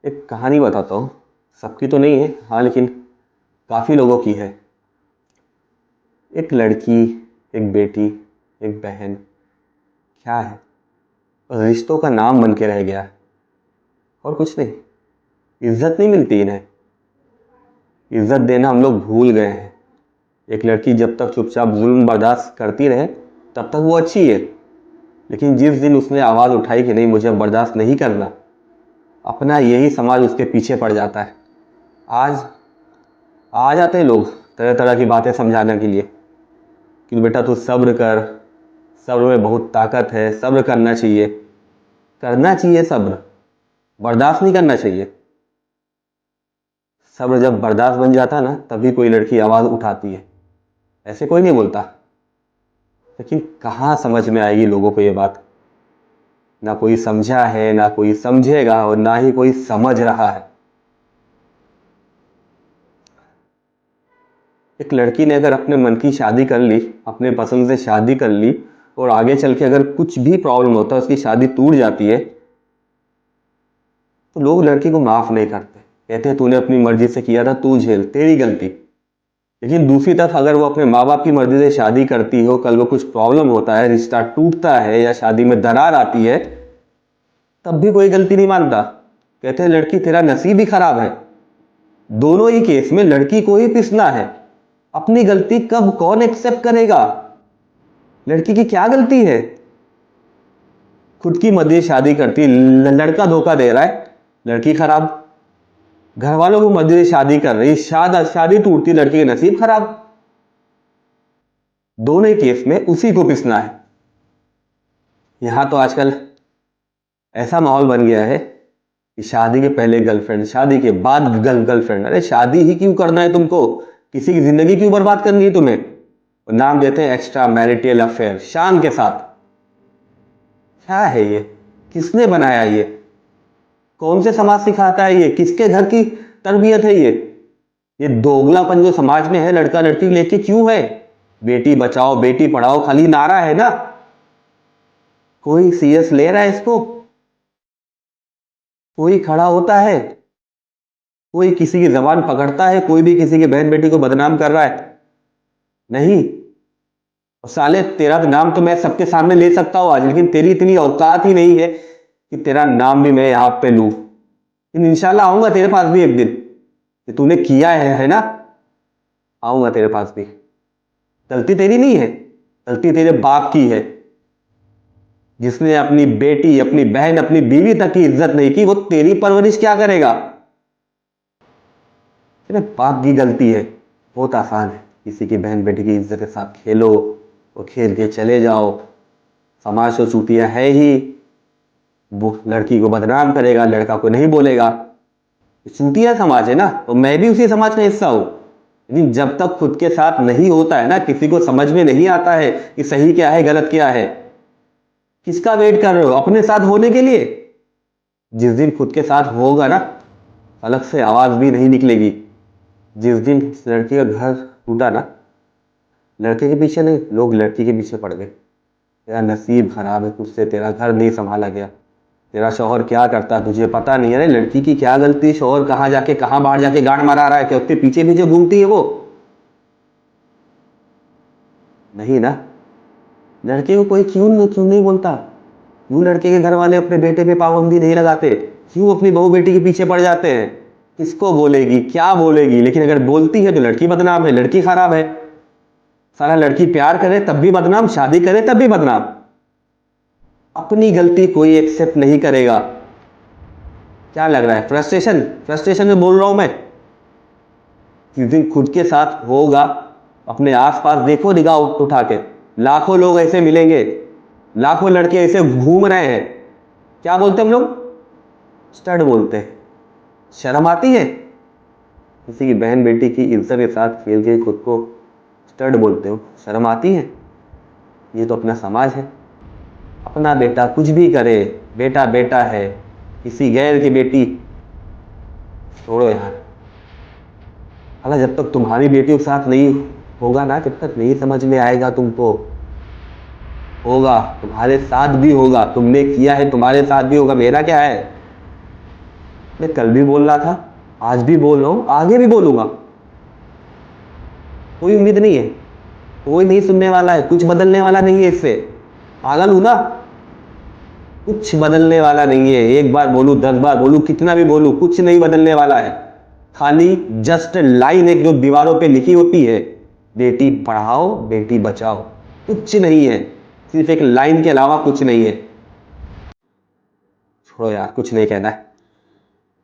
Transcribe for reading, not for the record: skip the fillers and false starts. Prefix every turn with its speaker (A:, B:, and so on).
A: एक कहानी बताता हूँ। सबकी तो नहीं है, हाँ, लेकिन काफ़ी लोगों की है। एक लड़की, एक बेटी, एक बहन, क्या है, रिश्तों का नाम बन के रह गया है और कुछ नहीं। इज्जत नहीं मिलती इन्हें। इज्जत देना हम लोग भूल गए हैं। एक लड़की जब तक चुपचाप जुल्म बर्दाश्त करती रहे तब तक वो अच्छी है, लेकिन जिस दिन उसने आवाज़ उठाई कि नहीं, मुझे बर्दाश्त नहीं करना, अपना यही समाज उसके पीछे पड़ जाता है। आज आ जाते हैं लोग तरह तरह की बातें समझाने के लिए कि बेटा तू सब्र कर, सब्र में बहुत ताकत है, सब्र करना चाहिए। करना चाहिए सब्र, बर्दाश्त नहीं करना चाहिए। सब्र जब बर्दाश्त बन जाता है ना, तभी कोई लड़की आवाज़ उठाती है। ऐसे कोई नहीं बोलता। लेकिन कहाँ समझ में आएगी लोगों को ये बात। ना कोई समझा है, ना कोई समझेगा, और ना ही कोई समझ रहा है। एक लड़की ने अगर अपने मन की शादी कर ली, अपने पसंद से शादी कर ली, और आगे चल के अगर कुछ भी प्रॉब्लम होता है, उसकी शादी टूट जाती है, तो लोग लड़की को माफ़ नहीं करते। कहते हैं तूने अपनी मर्जी से किया था, तू झेल, तेरी गलती। लेकिन दूसरी तरफ अगर वो अपने माँ बाप की मर्जी से शादी करती हो, कल वो कुछ प्रॉब्लम होता है, रिश्ता टूटता है या शादी में दरार आती है, तब भी कोई गलती नहीं मानता। कहते हैं लड़की तेरा नसीब ही खराब है। दोनों ही केस में लड़की को ही पिसना है। अपनी गलती कब कौन एक्सेप्ट करेगा? लड़की की क्या गलती है? खुद की मर्जी से शादी करती, लड़का धोखा दे रहा है, लड़की खराब। घर वालों को मर्जी से शादी कर रही, शादी टूटती, लड़की के नसीब खराब। दोनों ही केस में उसी को पिसना है। यहां तो आजकल ऐसा माहौल बन गया है कि शादी के पहले गर्लफ्रेंड, शादी के बाद गर्लफ्रेंड। अरे शादी ही क्यों करना है तुमको? किसी की जिंदगी क्यों बर्बाद करनी है तुम्हें? और नाम देते हैं एक्स्ट्रा मैरिटल अफेयर, शान के साथ। क्या है ये? किसने बनाया ये? कौन से समाज सिखाता है ये? किसके घर की तरबियत है ये दोगलापन जो समाज में है, लड़का लड़की लेके क्यों है? बेटी बचाओ, बेटी पढ़ाओ, खाली नारा है ना। कोई सीरियस ले रहा है इसको? कोई खड़ा होता है? कोई किसी की जबान पकड़ता है? कोई भी किसी की बहन बेटी को बदनाम कर रहा है? नहीं। और साले तेरा नाम तो मैं सबके सामने ले सकता हूं आज, लेकिन तेरी इतनी औकात ही नहीं है कि तेरा नाम भी मैं यहां पे लूं। लेकिन इंशाल्लाह आऊंगा तेरे पास भी एक दिन कि तूने किया है ना। आऊंगा तेरे पास भी। गलती तेरी नहीं है, गलती तेरे बाप की है, जिसने अपनी बेटी, अपनी बहन, अपनी बीवी तक की इज्जत नहीं की। वो तेरी परवरिश क्या करेगा? तेरे बाप की गलती है। बहुत आसान है, किसी की बहन बेटी की इज्जत के साथ खेलो और खेल के चले जाओ। समाज तो चूतिया है ही। वो लड़की को बदनाम करेगा, लड़का को नहीं बोलेगा। चूतिया समाज है ना, तो मैं भी उसी समाज का हिस्सा हूं। लेकिन जब तक खुद के साथ नहीं होता है ना, किसी को समझ में नहीं आता है कि सही क्या है गलत क्या है, किसका वेट कर रहे हो? अपने साथ होने के लिए। जिस दिन खुद के साथ होगा ना, अलग से आवाज भी नहीं निकलेगी। जिस दिन लड़की का घर टूटा ना, लड़के के पीछे नहीं, लोग लड़की के पीछे पड़ गए। तेरा नसीब खराब है, तुझसे तेरा घर नहीं संभाला गया। तेरा शौहर क्या करता है तुझे पता नहीं है। अरे लड़की की क्या गलती? शौहर कहाँ जाके, कहाँ बाहर जाके गांड मारा रहा है? क्या उसके पीछे पीछे घूमती है वो? नहीं ना। लड़के को कोई क्यों नहीं बोलता? क्यों लड़के के घर वाले अपने बेटे पे पाबंदी नहीं लगाते? क्यों अपनी बहू बेटी के पीछे पड़ जाते हैं? किसको बोलेगी, क्या बोलेगी? लेकिन अगर बोलती है तो लड़की बदनाम है, लड़की खराब है। सारा लड़की प्यार करे तब भी बदनाम, शादी करे तब भी बदनाम। अपनी गलती कोई एक्सेप्ट नहीं करेगा। क्या लग रहा है? फ्रस्ट्रेशन, फ्रस्ट्रेशन में बोल रहा हूं मैं। जिस दिन खुद के साथ होगा, अपने आसपास देखो, निगाह उठा के, लाखों लोग ऐसे मिलेंगे, लाखों लड़के ऐसे घूम रहे हैं। क्या बोलते हैं हम लोग? स्टड बोलते हैं। शर्म आती है? किसी की बहन बेटी की इज्जत के साथ खेल के खुद को स्टड बोलते हो, शर्म आती है? ये तो अपना समाज है। अपना बेटा कुछ भी करे, बेटा बेटा है, किसी गैर की बेटी छोड़ो यार। हालांकि जब तक तुम्हारी बेटियों के साथ नहीं होगा ना, जब तक नहीं समझ में आएगा तुमको। होगा, तुम्हारे साथ भी होगा। तुमने किया है, तुम्हारे साथ भी होगा। मेरा क्या है? मैं कल भी बोल रहा था, आज भी बोल रहा हूँ, आगे भी बोलूंगा। कोई उम्मीद नहीं है, कोई नहीं सुनने वाला है, कुछ बदलने वाला नहीं है इससे। पागल हूं ना? कुछ बदलने वाला नहीं है। एक बार बोलूं, 10 बार बोलूं, कितना भी बोलूं, कुछ नहीं बदलने वाला है। खाली जस्ट लाइन एक जो दीवारों पे लिखी होती है, बेटी पढ़ाओ बेटी बचाओ, कुछ नहीं है। सिर्फ एक लाइन के अलावा कुछ नहीं है। छोड़ो यार, कुछ नहीं कहना है।